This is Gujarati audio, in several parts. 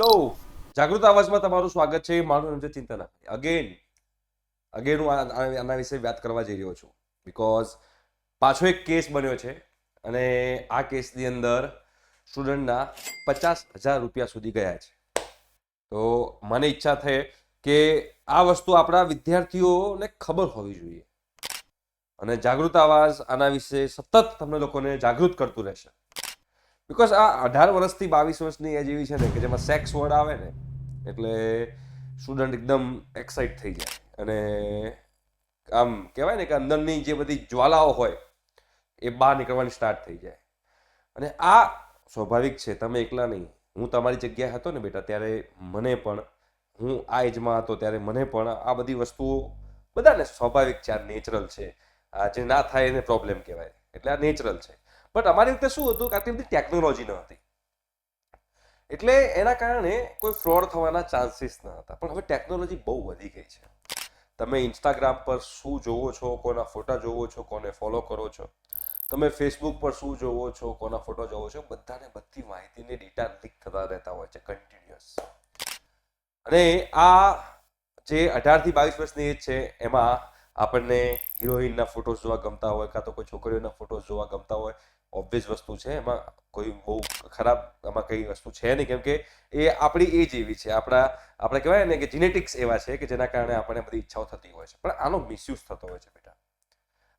તો જાગૃત અવાજમાં તમારું સ્વાગત છે. મારું નામ છે ચિંતન. અગેન હું આના વિશે વાત કરવા જઈ રહ્યો છું બીકોઝ પાછો એક કેસ બન્યો છે અને આ કેસની અંદર સ્ટુડન્ટના 50,000 રૂપિયા સુધી ગયા છે. તો મને ઈચ્છા થઈ કે આ વસ્તુ આપણા વિદ્યાર્થીઓને ખબર હોવી જોઈએ અને જાગૃત આવાજ આના વિશે સતત તમને લોકોને જાગૃત કરતું રહેશે. બીકોઝ આ 18 વર્ષથી 22 વર્ષની એજ એવી છે ને કે જેમાં સેક્સ વર્ડ આવે ને એટલે સ્ટુડન્ટ એકદમ એક્સાઇટ થઈ જાય અને આમ કહેવાય ને કે અંદરની જે બધી જ્વાલાઓ હોય એ બહાર નીકળવાની સ્ટાર્ટ થઈ જાય. અને આ સ્વાભાવિક છે, તમે એકલા નહીં. હું તમારી જગ્યાએ હતો ને બેટા ત્યારે મને પણ, હું આ એજમાં હતો ત્યારે મને પણ આ બધી વસ્તુઓ બધાને સ્વાભાવિક છે, આ નેચરલ છે. આ જે ના થાય એને પ્રોબ્લેમ કહેવાય, એટલે આ નેચરલ છે. બટ અમારી વખતે શું હતું કે આટલી બધી ટેકનોલોજી ન હતી એટલે એના કારણે કોઈ ફ્રોડ થવાના ચાન્સીસ ન હતા. પણ હવે ટેકનોલોજી બહુ વધી ગઈ છે. તમે ઇન્સ્ટાગ્રામ પર શું જોવો છો, કોના ફોટા જોવો છો, કોને ફોલો કરો છો, તમે ફેસબુક પર શું જોવો છો, કોના ફોટો જોવો છો, બધાને બધી માહિતીને ડેટા લીક થતા રહેતા હોય છે કન્ટિન્યુઅસ. અને આ જે 18 થી 22 વર્ષની એજ છે એમાં આપણને હિરોઈનના ફોટોઝ જોવા ગમતા હોય કાં તો કોઈ છોકરીઓના ફોટોઝ જોવા ગમતા હોય. ઓબ્વિયસ વસ્તુ છે, એમાં કોઈ બહુ ખરાબ આમાં કઈ વસ્તુ છે નહીં, કેમ કે એ આપણી એજ એવી છે, આપણે કહેવાય ને કે જીનેટિક્સ એવા છે કે જેના કારણે આપણને બધી ઈચ્છાઓ થતી હોય છે. પણ આનો મિસયુઝ થતો હોય છે બેટા.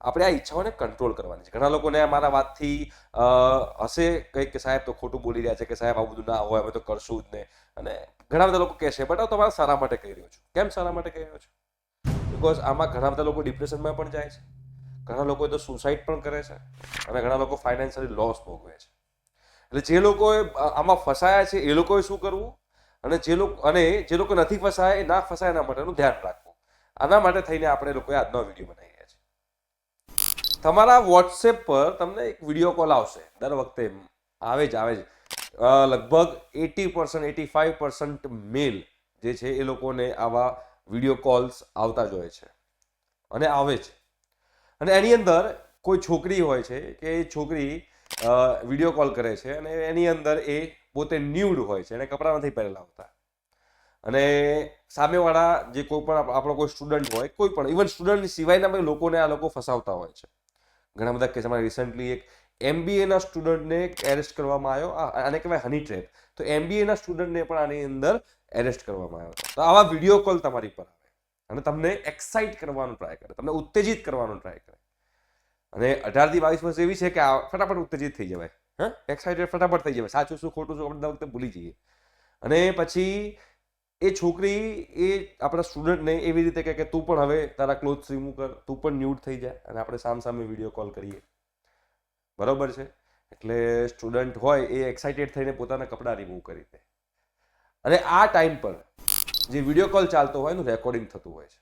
આપણે આ ઈચ્છાઓને કંટ્રોલ કરવાની છે. ઘણા લોકોને મારા વાતથી હશે કંઈક કે સાહેબ તો ખોટું બોલી રહ્યા છે, કે સાહેબ આવું બધું ના હોય, અમે તો કરશું જ ને. અને ઘણા બધા લોકો કહેશે બટ તમારા સારા માટે કહી રહ્યો છું. કેમ સારા માટે કહી રહ્યો છું? બીકોઝ આમાં ઘણા બધા લોકો ડિપ્રેશનમાં પણ જાય છે, ઘણા લોકો તો સુસાઇડ પણ કરે છે અને ઘણા લોકો ફાઇનાન્શિયલી લોસ ભોગવે છે. એટલે જે લોકોએ આમાં ફસાયા છે એ લોકોએ શું કરવું અને જે લોકો નથી ફસાયા એ ના ફસાય એના માટેનું ધ્યાન રાખવું. આના માટે થઈને આપણે લોકોએ આજનો વિડીયો બનાવી રહ્યા છે. તમારા વોટ્સએપ પર તમને એક વિડીયો કોલ આવશે, દર વખતે આવે જ. લગભગ 80% 85% મેલ જે છે એ લોકોને આવા વિડીયો કોલ્સ આવતા જ હોય છે અને આવે છે. અને એની અંદર કોઈ છોકરી હોય છે કે એ છોકરી વિડીયો કોલ કરે છે અને એની અંદર એ પોતે ન્યૂડ હોય છે, એને કપડાં નથી પહેરેલા હોતા. અને સામેવાળા જે કોઈ પણ આપણો કોઈ સ્ટુડન્ટ હોય, કોઈ પણ ઇવન સ્ટુડન્ટ સિવાયના લોકોને આ લોકો ફસાવતા હોય છે. ઘણા બધા કેસમાં રિસન્ટલી એક MBAના સ્ટુડન્ટને એરેસ્ટ કરવામાં આવ્યો. આને કહેવાય હની ટ્રેપ. તો MBAના સ્ટુડન્ટને પણ આની અંદર એરેસ્ટ કરવામાં આવ્યો. તો આવા વિડીયો કોલ તમારી પર આવે અને તમને એક્સાઇટ કરવાનું ટ્રાય કરે, તમને ઉત્તેજિત કરવાનું ટ્રાય કરે. અને 18 થી 22 વર્ષ એવી છે કે ફટાફટ ઉત્તેજિત થઈ જવાય, એક્સાઇટેડ ફટાફટ થઈ જવાય, સાચું શું ખોટું શું આપણે વખતે ભૂલી જઈએ. અને પછી એ છોકરી એ આપણા સ્ટુડન્ટને એવી રીતે કહે કે તું પણ હવે તારા ક્લોથ્સ રિમૂવ કર, તું પણ ન્યૂડ થઈ જાય અને આપણે સામે વિડીયો કોલ કરીએ. બરોબર છે? એટલે સ્ટુડન્ટ હોય એ એક્સાઇટેડ થઈને પોતાના કપડાં રિમૂવ કરી દે. અને આ ટાઈમ પર જે વિડીયો કોલ ચાલતો હોય એનું રેકોર્ડિંગ થતું હોય છે.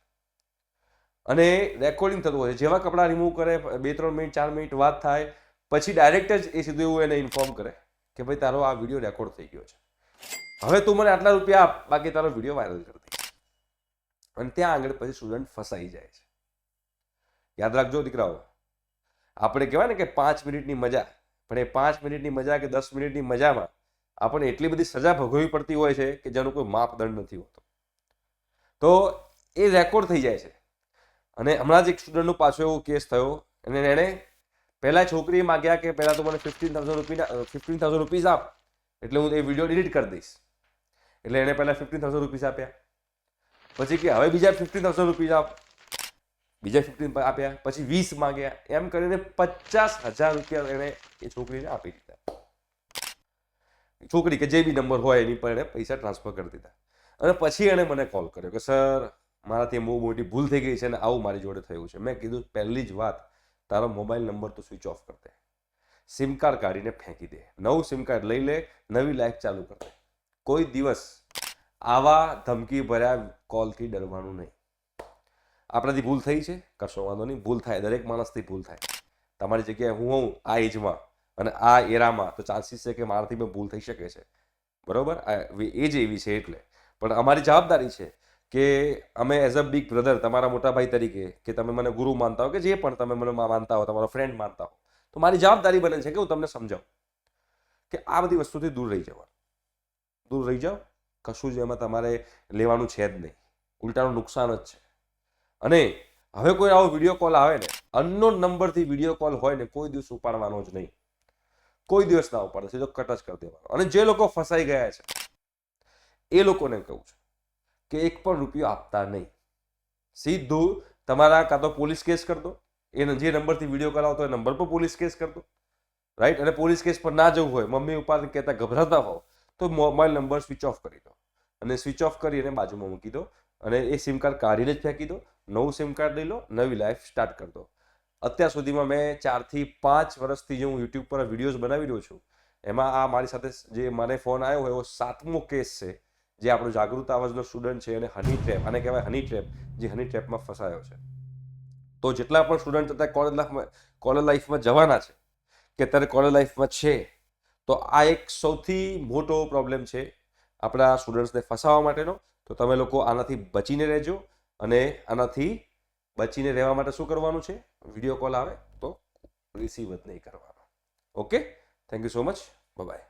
અને રેકોર્ડિંગ થતું હોય છે. જેવા કપડાં રિમૂવ કરે, 2-3 મિનિટ 4 મિનિટ વાત થાય પછી ડાયરેક્ટ જ એ સીધું એવું એને ઇન્ફોર્મ કરે કે ભાઈ તારો આ વિડીયો રેકોર્ડ થઈ ગયો છે, હવે તું મને આટલા રૂપિયા આપ, બાકી તારો વિડીયો વાયરલ કરી દે. અને ત્યાં આગળ પછી સ્ટુડન્ટ ફસાઈ જાય છે. યાદ રાખજો દીકરાઓ, આપણે કહેવાય ને કે 5 મિનિટની મજા, પણ એ 5 મિનિટની મજા કે 10 મિનિટની મજામાં આપણને એટલી બધી સજા ભોગવવી પડતી હોય છે કે જેનો કોઈ માપદંડ નથી હોતો. તો એ રેકોર્ડ થઈ જાય છે. અને હમણાં જ એક સ્ટુડન્ટનું પાછો એવો કેસ થયો અને એણે પહેલાં છોકરીએ માગ્યા કે પહેલાં તો મને 15,000 રૂપીઝ આપ એટલે હું એ વિડીયો ડિલીટ કરી દઈશ. એટલે એણે પહેલાં 15,000 રૂપીઝ આપ્યા, પછી કે હવે બીજા 15,000 રૂપીઝ આપ, બીજા 15 આપ્યા, પછી 20 માગ્યા, એમ કરીને 50,000 રૂપિયા એણે એ છોકરીને આપી દીધા. છોકરી કે જે બી નંબર હોય એની પર એણે પૈસા ટ્રાન્સફર કરી દીધા. અને પછી એણે મને કોલ કર્યો કે સર મારાથી બહુ મોટી ભૂલ થઈ ગઈ છે અને આવું મારી જોડે થયું છે. મેં કીધું પહેલી જ વાત, તારો મોબાઈલ નંબર તો સ્વિચ ઓફ કરી દે, સિમ કાર્ડ કાઢીને ફેંકી દે, નવું સિમ કાર્ડ લઈ લે, નવી લાઈફ ચાલુ કરી દે. કોઈ દિવસ આવા ધમકી ભર્યા કોલથી ડરવાનું નહીં. આપણાથી ભૂલ થઈ છે, કશો વાંધો નહીં, ભૂલ થાય, દરેક માણસથી ભૂલ થાય. તમારી જગ્યાએ હું હોઉં આ એજમાં અને આ એરામાં તો ચાન્સીસ છે કે મારાથી પણ ભૂલ થઈ શકે છે. બરાબર? એજ એવી છે એટલે. પણ અમારી જવાબદારી છે કે અમે એઝ અ બિગ બ્રધર, તમારા મોટા ભાઈ તરીકે, કે તમે મને ગુરુ માનતા હો કે જે પણ તમે મને માનતા હો, તમારો ફ્રેન્ડ માનતા હો, તો મારી જવાબદારી બને છે કે હું તમને સમજાવું કે આ બધી વસ્તુથી દૂર રહી જવાનું. દૂર રહી જાઓ કશું જ એમાં તમારે લેવાનું છે જ નહીં, ઉલટાનું નુકસાન જ છે. અને હવે કોઈ આવો વિડીયો કોલ આવે ને, અનનોન નંબરથી વિડીયો કોલ હોય ને, કોઈ દિવસ ઉપાડવાનો જ નહીં, કોઈ દિવસ ના ઉપાડે, સીધો કટ જ કરી દેવાનો. અને જે લોકો ફસાઈ ગયા છે એ લોકોને કહું છું કે એક પણ રૂપિયો આપતા નહીં, સીધું તમારા કાં તો પોલીસ કેસ કરી દો, એને જે નંબરથી વિડીયો કોલ આવતો એ નંબર પર પોલીસ કેસ કરી દો, રાઈટ. અને પોલીસ કેસ પર ના જવું હોય, મમ્મી પપ્પા કહેતા ગભરાતા હોવ, તો મોબાઈલ નંબર સ્વિચ ઓફ કરી દો, અને સ્વિચ ઓફ કરીને બાજુમાં મૂકી દો, અને એ સિમ કાર્ડ કાઢીને જ ફેંકી દો, નવું સિમ કાર્ડ લઈ લો, નવી લાઈફ સ્ટાર્ટ કરી દો. અત્યાર સુધીમાં મેં 4 થી 5 વર્ષથી જે હું યુટ્યુબ પર વિડીયોઝ બનાવી રહ્યો છું, એમાં આ મારી સાથે જે મને ફોન આવ્યો હોય એવો 7મો કેસ છે, જે આપણો જાગૃત આવાજનો સ્ટુડન્ટ છે, અને હની ટ્રેપ, આને કહેવાય હની ટ્રેપ, જે હની ટ્રેપમાં ફસાયો છે. તો જેટલા પણ સ્ટુડન્ટ અત્યારે કોલેજ લાઈફમાં જવાના છે, કે અત્યારે કોલેજ લાઈફમાં છે, તો આ એક સૌથી મોટો પ્રોબ્લેમ છે આપણા સ્ટુડન્ટ્સને ફસાવવા માટેનો. તો તમે લોકો આનાથી બચીને રહેજો, અને આનાથી બચીને રહેવા માટે શું કરવાનું છે, વિડીયો કોલ આવે તો રિસીવ જ નહીં કરવાનો. Okay, thank you so much, by.